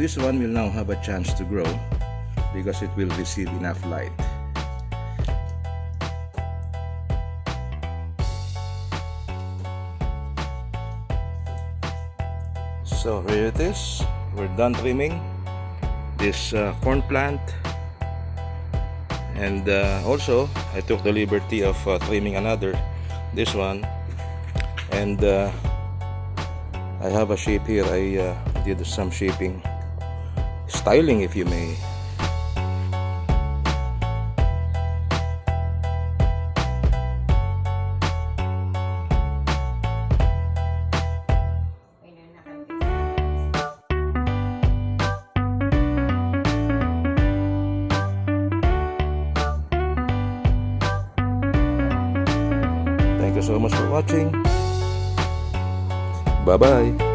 this one will now have a chance to grow because it will receive enough light. So here it is. We're done trimming this corn plant, and also I took the liberty of trimming this one, and I have a shape here. I did some shaping, styling if you may. Thank you so much for watching. Bye bye.